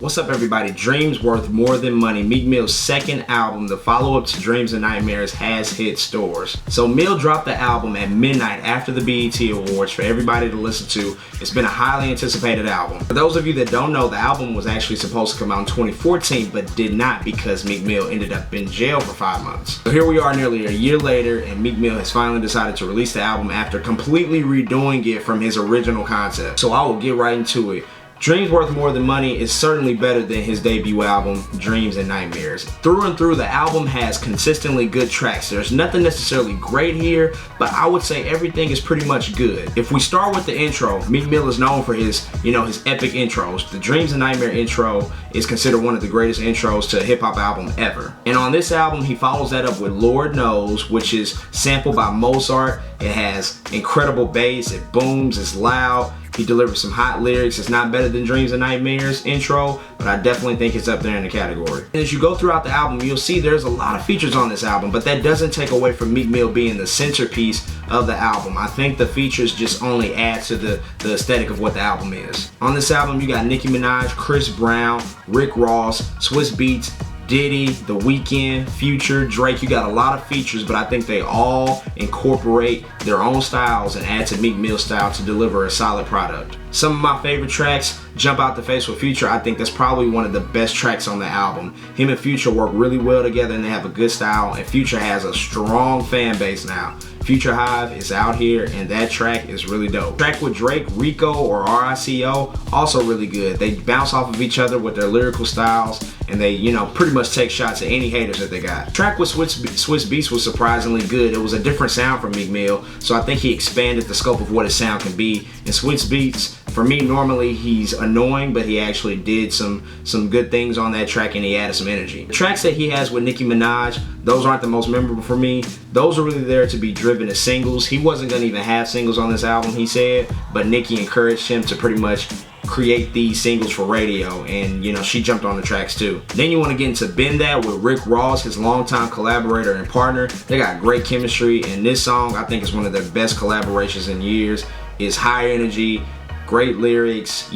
What's up, everybody? Dreams Worth More Than Money, Meek Mill's second album, the follow-up to Dreams and Nightmares, has hit stores. So Mill dropped the album at midnight after the BET Awards for everybody to listen to. It's been a highly anticipated album. For those of you that don't know, the album was actually supposed to come out in 2014, but did not because Meek Mill ended up in jail for 5 months. So here we are nearly a year later, and Meek Mill has finally decided to release the album after completely redoing it from his original concept. So I will get right into it. Dreams Worth More Than Money is certainly better than his debut album, Dreams and Nightmares. Through and through, the album has consistently good tracks. There's nothing necessarily great here, but I would say everything is pretty much good. If we start with the intro, Meek Mill is known for his epic intros. The Dreams and Nightmare intro is considered one of the greatest intros to a hip hop album ever. And on this album, he follows that up with Lord Knows, which is sampled by Mozart. It has incredible bass, it booms, it's loud. He delivers some hot lyrics. It's not better than Dreams and Nightmares intro, but I definitely think it's up there in the category. And as you go throughout the album, you'll see there's a lot of features on this album, but that doesn't take away from Meek Mill being the centerpiece of the album. I think the features just only add to the aesthetic of what the album is. On this album, you got Nicki Minaj, Chris Brown, Rick Ross, Swizz Beatz, Diddy, The Weeknd, Future, Drake. You got a lot of features, but I think they all incorporate their own styles and add to Meek Mill's style to deliver a solid product. Some of my favorite tracks, Jump Out the Face with Future. I think that's probably one of the best tracks on the album. Him and Future work really well together and they have a good style, and Future has a strong fan base now. Future Hive is out here and that track is really dope. Track with Drake, Rico or RICO, also really good. They bounce off of each other with their lyrical styles and they, pretty much take shots at any haters that they got. Track with Swizz Beatz was surprisingly good. It was a different sound from Meek Mill, so I think he expanded the scope of what his sound can be. And Swizz Beatz, for me, normally he's annoying, but he actually did some good things on that track and he added some energy. The tracks that he has with Nicki Minaj, those aren't the most memorable for me. Those are really there to be driven as singles. He wasn't gonna even have singles on this album, he said, but Nicki encouraged him to pretty much create these singles for radio, and she jumped on the tracks too. Then you want to get into Bend That with Rick Ross, his longtime collaborator and partner. They got great chemistry, and this song I think is one of their best collaborations in years. It's high energy, great lyrics,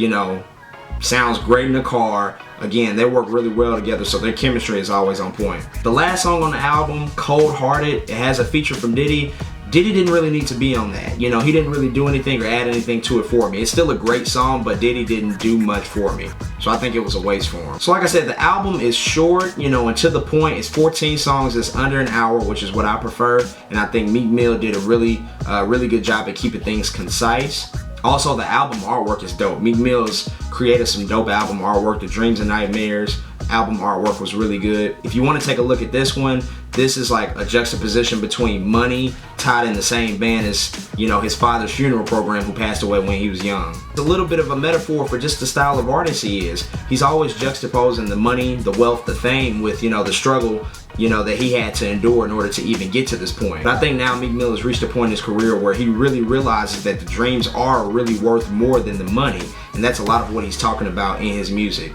sounds great in the car. Again, they work really well together, so their chemistry is always on point. The last song on the album, Cold Hearted, it has a feature from Diddy. Diddy didn't really need to be on that. He didn't really do anything or add anything to it for me. It's still a great song, but Diddy didn't do much for me. So I think it was a waste for him. So like I said, the album is short, and to the point. It's 14 songs. It's under an hour, which is what I prefer. And I think Meek Mill did a really good job at keeping things concise. Also, the album artwork is dope. Meek Mill's created some dope album artwork. The Dreams and Nightmares album artwork was really good. If you want to take a look at this one, this is like a juxtaposition between Money tied in the same band as, his father's funeral program who passed away when he was young. It's a little bit of a metaphor for just the style of artist he is. He's always juxtaposing the money, the wealth, the fame with, the struggle, that he had to endure in order to even get to this point. But I think now Meek Mill has reached a point in his career where he really realizes that the dreams are really worth more than the money. And that's a lot of what he's talking about in his music.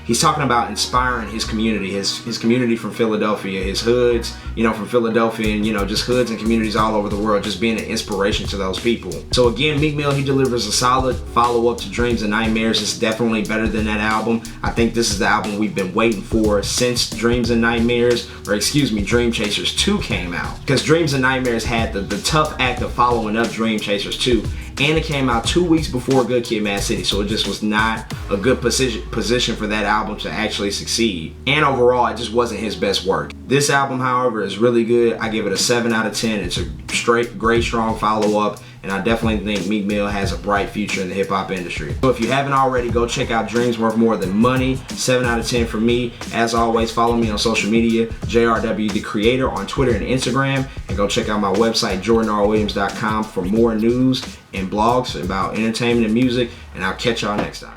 He's talking about inspiring his community, his community from Philadelphia, his hoods, from Philadelphia, and just hoods and communities all over the world, just being an inspiration to those people. So again, Meek Mill, he delivers a solid follow-up to Dreams and Nightmares. It's definitely better than that album. I think this is the album we've been waiting for since Dreams and Nightmares, or excuse me, Dream Chasers 2 came out. Because Dreams and Nightmares had the tough act of following up Dream Chasers 2, and it came out 2 weeks before Good Kid, Mad City, so it just was not a good position for that album to actually succeed. And overall, it just wasn't his best work. This album, however, is really good. I give it a 7 out of 10. It's a great, strong follow-up, and I definitely think Meek Mill has a bright future in the hip-hop industry. So if you haven't already, go check out Dreams Worth More Than Money. 7 out of 10 for me. As always, follow me on social media, JRW The Creator on Twitter and Instagram, and go check out my website, jordanrwilliams.com, for more news and blogs about entertainment and music, and I'll catch y'all next time.